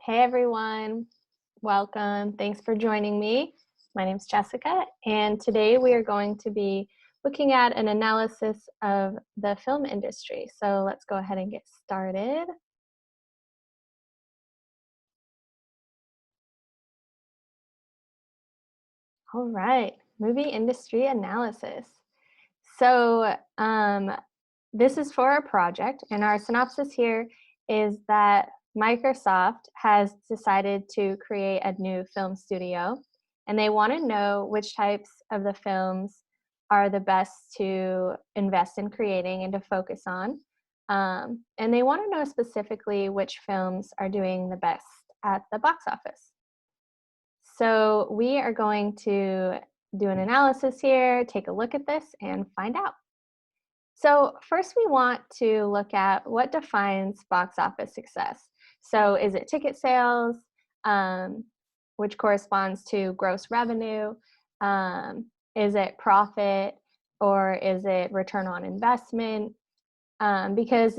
Hey everyone, welcome. Thanks for joining me. My name's Jessica, and today we are going to be looking at an analysis of the film industry. So let's go ahead and get started. All right, movie industry analysis. So this is for our project, and our synopsis here is that Microsoft has decided to create a new film studio, and they want to know which types of the films are the best to invest in creating and to focus on. And they want to know specifically which films are doing the best at the box office. So we are going to do an analysis here, take a look at this, and find out. So first we want to look at what defines box office success. So is it ticket sales, which corresponds to gross revenue? Is it profit, or is it return on investment? Because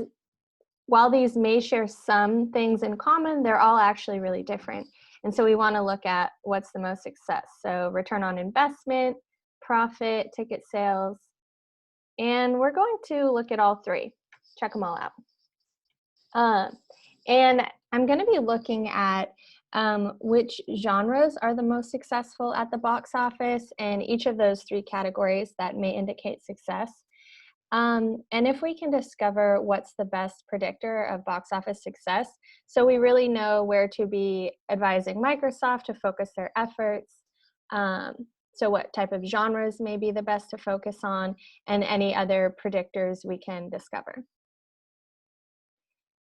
while these may share some things in common, they're all actually really different. And so we want to look at what's the most success. So return on investment, profit, ticket sales, and we're going to look at all three, check them all out. And I'm going to be looking at which genres are the most successful at the box office, and each of those three categories that may indicate success. And if we can discover what's the best predictor of box office success, so we really know where to be advising Microsoft to focus their efforts, so what type of genres may be the best to focus on, and any other predictors we can discover.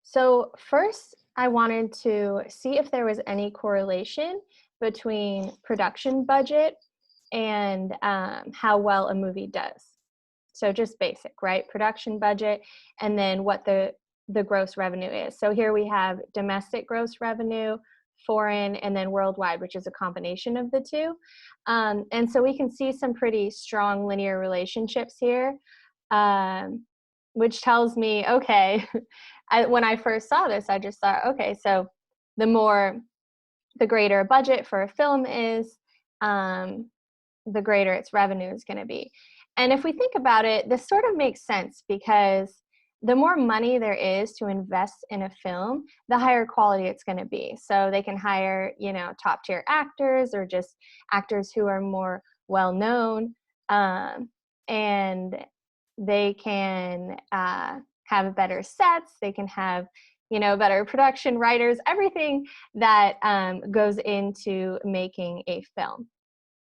So first, I wanted to see if there was any correlation between production budget and how well a movie does. So just basic, right? Production budget, and then what the gross revenue is. So here we have domestic gross revenue, foreign, and then worldwide, which is a combination of the two. And so we can see some pretty strong linear relationships here, which tells me, okay, when I first saw this, I just thought, okay, so the greater a budget for a film is, the greater its revenue is going to be. And if we think about it, this sort of makes sense, because the more money there is to invest in a film, the higher quality it's going to be. So they can hire, top tier actors, or just actors who are more well known, and they can have better sets. They can have, better production writers, everything that goes into making a film.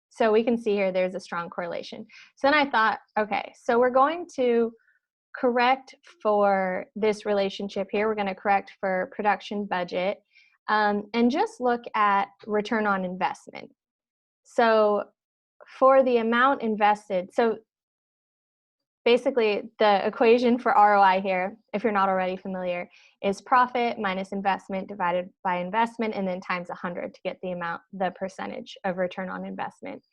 So we can see here there's a strong correlation. So then I thought, okay, so we're going to correct for this relationship here. We're going to correct for production budget, and just look at return on investment. So for the amount invested, so basically the equation for ROI here, if you're not already familiar, is profit minus investment divided by investment, and then times 100 to get the percentage of return on investment.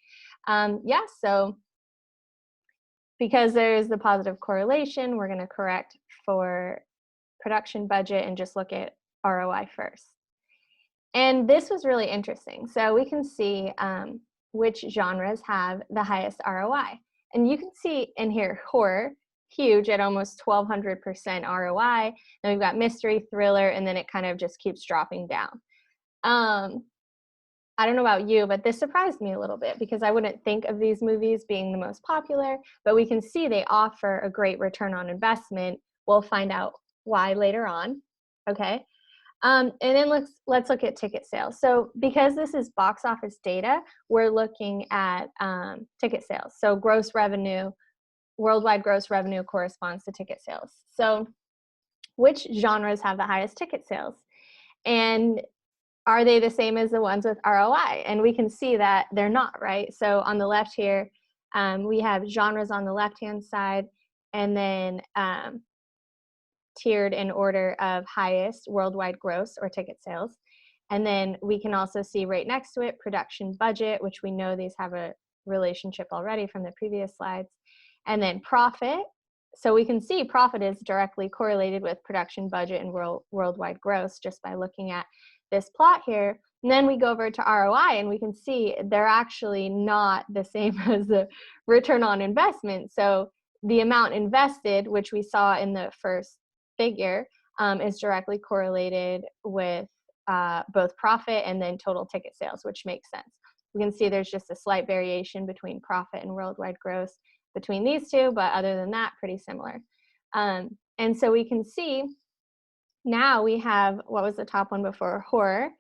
So because there's the positive correlation, we're going to correct for production budget and just look at ROI first. And this was really interesting. So we can see which genres have the highest ROI. And you can see in here, horror, huge at almost 1,200% ROI. Then we've got mystery, thriller, and then it kind of just keeps dropping down. I don't know about you, but this surprised me a little bit, because I wouldn't think of these movies being the most popular, but we can see they offer a great return on investment. We'll find out why later on, okay? And then let's look at ticket sales. So because this is box office data, we're looking at ticket sales. So gross revenue, worldwide gross revenue corresponds to ticket sales. So which genres have the highest ticket sales? And are they the same as the ones with ROI? And we can see that they're not, right? So on the left here, we have genres on the left-hand side, and then tiered in order of highest worldwide gross or ticket sales. And then we can also see right next to it, production budget, which we know these have a relationship already from the previous slides. And then profit. So we can see profit is directly correlated with production budget and worldwide gross just by looking at this plot here. And then we go over to ROI and we can see they're actually not the same as the return on investment. So the amount invested, which we saw in the first figure, is directly correlated with both profit and then total ticket sales, which makes sense. We can see there's just a slight variation between profit and worldwide gross between these two, but other than that, pretty similar. And so we can see now we have, what was the top one before? Horror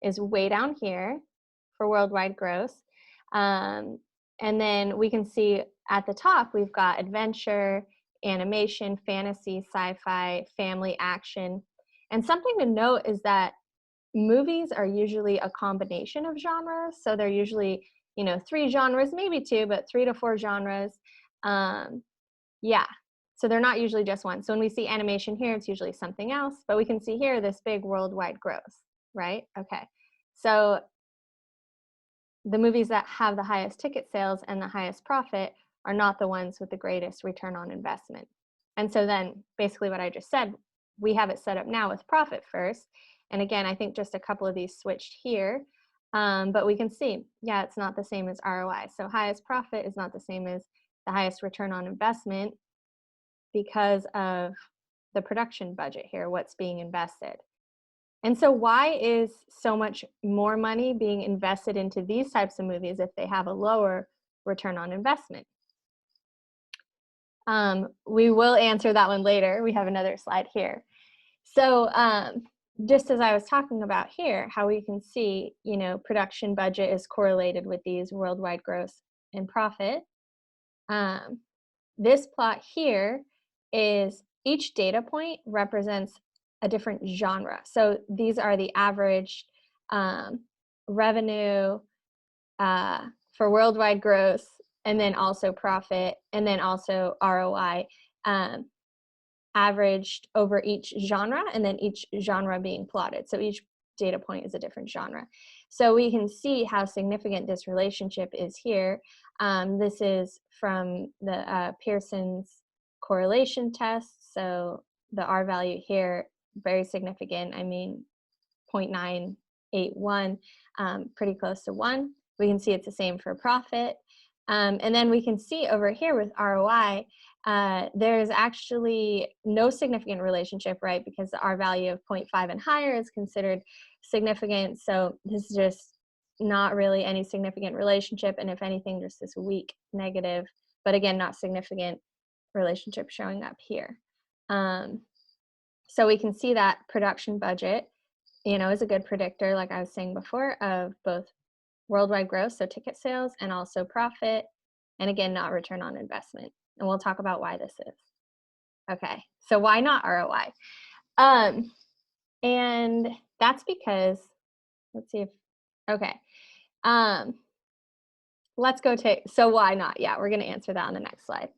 is way down here for worldwide gross. And then we can see at the top, we've got adventure, animation, fantasy, sci-fi, family, action. And something to note is that movies are usually a combination of genres. So they're usually, 3 genres, maybe 2, but 3 to 4 genres. Yeah, so they're not usually just one. So when we see animation here, it's usually something else, but we can see here this big worldwide gross, right? Okay, so the movies that have the highest ticket sales and the highest profit are not the ones with the greatest return on investment. And so then basically what I just said, we have it set up now with profit first. And again, I think just a couple of these switched here, but we can see, yeah, it's not the same as ROI. So highest profit is not the same as the highest return on investment because of the production budget here, what's being invested. And so why is so much more money being invested into these types of movies if they have a lower return on investment? We will answer that one later. We have another slide here. So just as I was talking about here, how we can see, production budget is correlated with these worldwide gross and profit. This plot here is each data point represents a different genre. So these are the average revenue for worldwide gross, and then also profit, and then also ROI averaged over each genre, and then each genre being plotted. So each data point is a different genre. So we can see how significant this relationship is here. This is from the Pearson's correlation test. So the R value here, very significant. I mean, 0.981, pretty close to 1. We can see it's the same for profit. And then we can see over here with ROI, there's actually no significant relationship, right? Because the R value of 0.5 and higher is considered significant. So this is just not really any significant relationship. And if anything, just this weak negative, but again, not significant relationship showing up here. So we can see that production budget, is a good predictor, like I was saying before, of both worldwide gross, so ticket sales, and also profit, and again, not return on investment. And we'll talk about why this is. Okay, so why not ROI? And that's because, let's see if, okay. Let's go take, so why not? Yeah, we're gonna answer that on the next slide.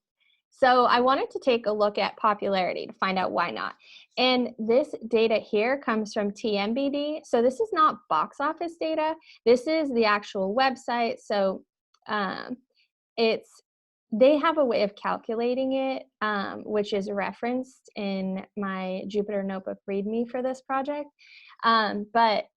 So I wanted to take a look at popularity to find out why not. And this data here comes from TMBD. So this is not box office data. This is the actual website. So they have a way of calculating it, which is referenced in my Jupyter Notebook README for this project. But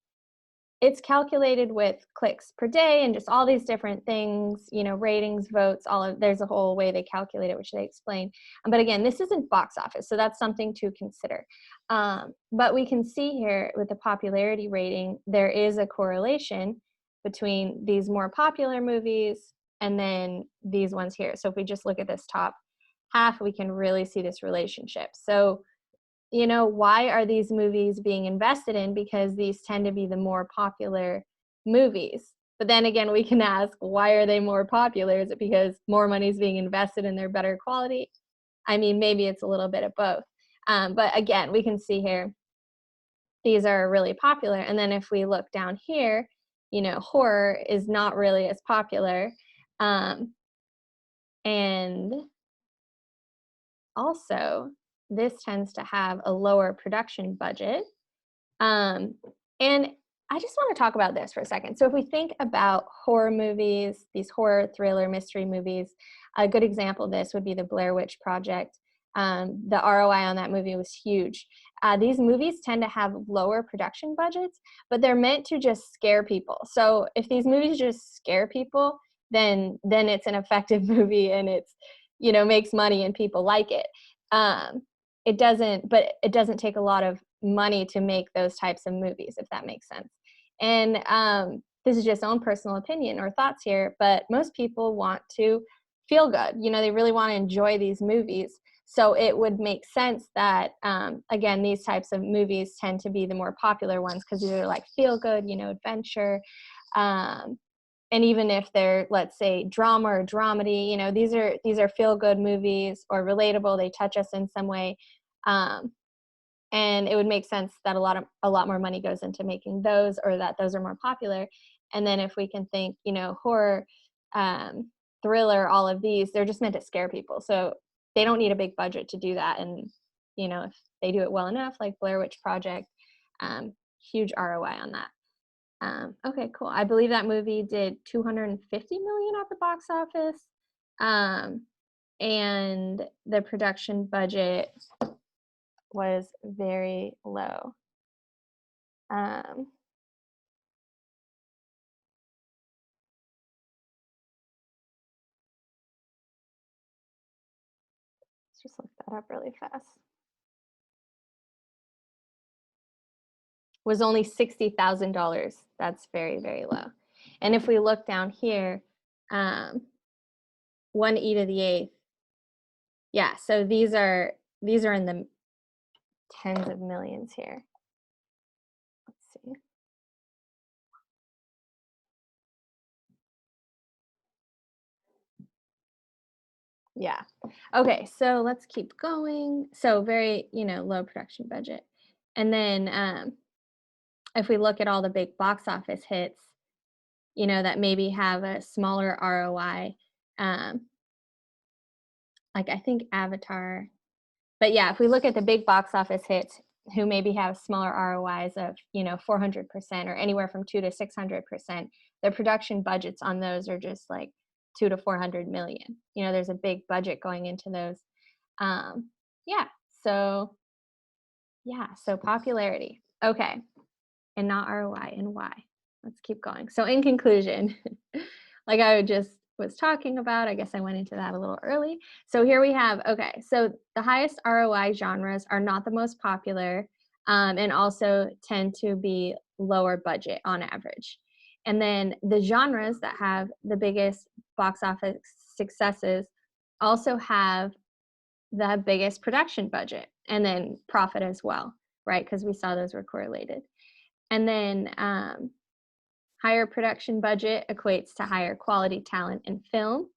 it's calculated with clicks per day and just all these different things, ratings, votes, there's a whole way they calculate it, which they explain. But again, this isn't box office, so that's something to consider. But we can see here with the popularity rating, there is a correlation between these more popular movies and then these ones here. So if we just look at this top half, we can really see this relationship. So why are these movies being invested in? Because these tend to be the more popular movies. But then again, we can ask, why are they more popular? Is it because more money is being invested in their better quality? I mean, maybe it's a little bit of both. But again, we can see here, these are really popular. And then if we look down here, horror is not really as popular. And also, this tends to have a lower production budget. And I just want to talk about this for a second. So if we think about horror movies, these horror, thriller, mystery movies, a good example of this would be the Blair Witch Project. The ROI on that movie was huge. these movies tend to have lower production budgets, but they're meant to just scare people. So if these movies just scare people, then it's an effective movie, and it's, makes money and people like it. It doesn't take a lot of money to make those types of movies, if that makes sense. And this is just own personal opinion or thoughts here, but most people want to feel good. They really want to enjoy these movies. So it would make sense that, again, these types of movies tend to be the more popular ones, because these are like feel good, adventure. And even if they're, let's say, drama or dramedy, these are feel good movies or relatable. They touch us in some way. And it would make sense that a lot more money goes into making those, or that those are more popular. And then if we can think, horror, thriller, all of these, they're just meant to scare people. So they don't need a big budget to do that. And, if they do it well enough, like Blair Witch Project, huge ROI on that. Okay, cool. I believe that movie did $250 million at the box office. And the production budget was very low. Let's just look that up really fast. Was only $60,000. That's very, very low. And if we look down here, 1 E to the 8th. Yeah, so these are in the tens of millions here. Let's see. Yeah. Okay, so let's keep going. So very, low production budget. And then if we look at all the big box office hits, that maybe have a smaller ROI, like I think Avatar. But yeah, if we look at the big box office hits who maybe have smaller ROIs of, 400% or anywhere from 200 to 600%, their production budgets on those are just like 200 to 400 million. There's a big budget going into those. Yeah. So popularity. Okay. And not ROI, and why. Let's keep going. So in conclusion, like I just was talking about, I guess I went into that a little early. So here we have, okay, so the highest ROI genres are not the most popular, and also tend to be lower budget on average. And then the genres that have the biggest box office successes also have the biggest production budget, and then profit as well, right? Because we saw those were correlated. And then higher production budget equates to higher quality talent in film,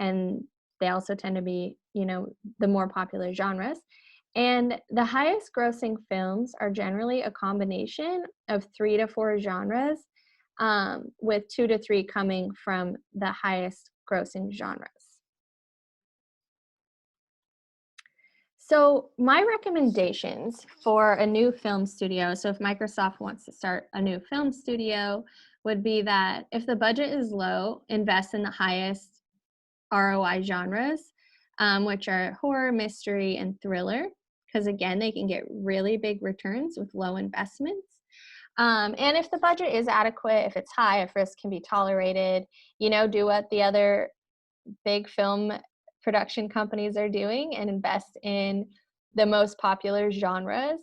and they also tend to be, the more popular genres. And the highest grossing films are generally a combination of 3 to 4 genres, with 2 to 3 coming from the highest grossing genres. So my recommendations for a new film studio, so if Microsoft wants to start a new film studio, would be that if the budget is low, invest in the highest ROI genres, which are horror, mystery, and thriller, because again, they can get really big returns with low investments. And if the budget is adequate, if it's high, if risk can be tolerated, do what the other big film production companies are doing and invest in the most popular genres,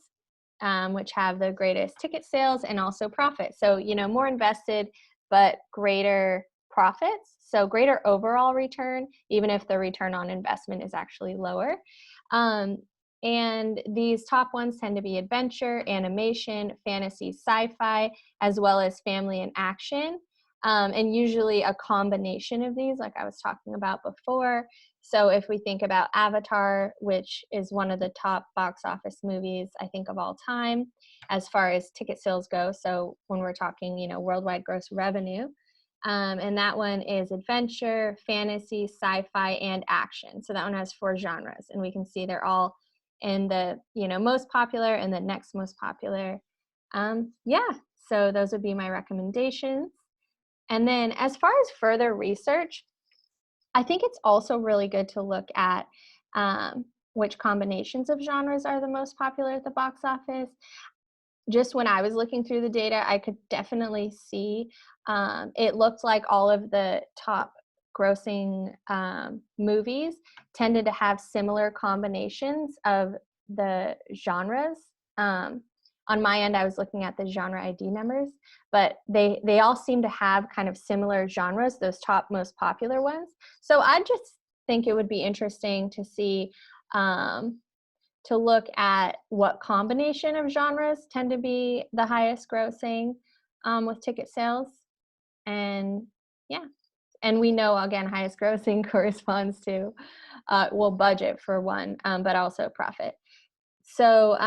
which have the greatest ticket sales and also profit. So, more invested, but greater profits. So greater overall return, even if the return on investment is actually lower. And these top ones tend to be adventure, animation, fantasy, sci-fi, as well as family and action. And usually a combination of these, like I was talking about before. So if we think about Avatar, which is one of the top box office movies, I think, of all time, as far as ticket sales go. So when we're talking, worldwide gross revenue, and that one is adventure, fantasy, sci-fi, and action. So that one has 4 genres, and we can see they're all in the, most popular and the next most popular. Yeah, so those would be my recommendations. And then as far as further research, I think it's also really good to look at which combinations of genres are the most popular at the box office. Just when I was looking through the data, I could definitely see it looked like all of the top grossing movies tended to have similar combinations of the genres. On my end, I was looking at the genre ID numbers, but they all seem to have kind of similar genres, those top most popular ones. So I just think it would be interesting to see to look at what combination of genres tend to be the highest grossing with ticket sales. And yeah, and we know, again, highest grossing corresponds to, well, budget for one, but also profit. So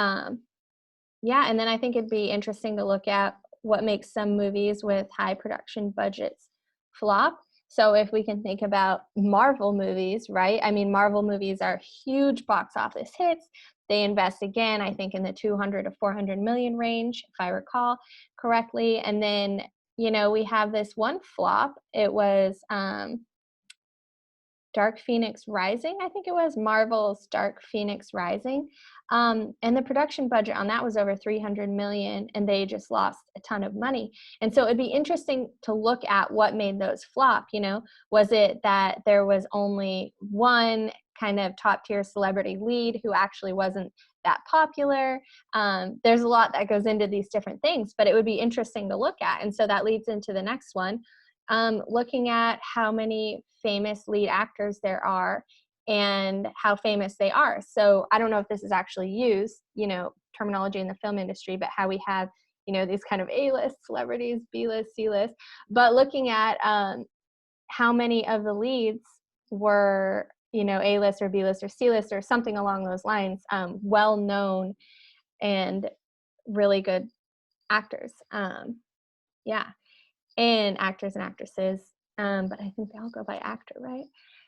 yeah, and then I think it'd be interesting to look at what makes some movies with high production budgets flop. So if we can think about Marvel movies, right? I mean, Marvel movies are huge box office hits. They invest, again, I think in the 200 to 400 million range, if I recall correctly. And then, you know, we have this one flop. It was Dark Phoenix Rising, I think it was Marvel's Dark Phoenix Rising. And the production budget on that was over 300 million, and they just lost a ton of money. And so it'd be interesting to look at what made those flop. You know, was it that there was only one kind of top tier celebrity lead who actually wasn't that popular? There's a lot that goes into these different things, but it would be interesting to look at. And so that leads into the next one. Looking at how many famous lead actors there are and how famous they are. So I don't know if this is actually used, you know, terminology in the film industry, but how we have, you know, these kind of A-list celebrities, B-list, C-list, but looking at how many of the leads were, you know, A-list or B-list or C-list or something along those lines, well-known and really good actors. Yeah. And actors and actresses, but I think they all go by actor, right?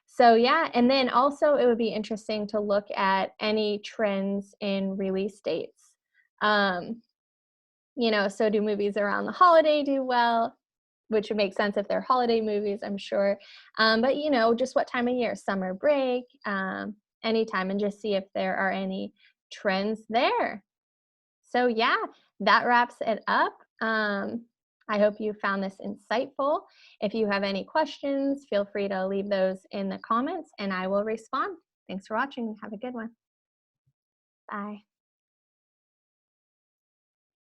So yeah, and then also it would be interesting to look at any trends in release dates. You know, so do movies around the holiday do well, which would make sense if they're holiday movies, I'm sure. But you know, just what time of year, summer break, anytime, and just see if there are any trends there. So yeah, that wraps it up. I hope you found this insightful. If you have any questions, feel free to leave those in the comments and I will respond. Thanks for watching. Have a good one. Bye.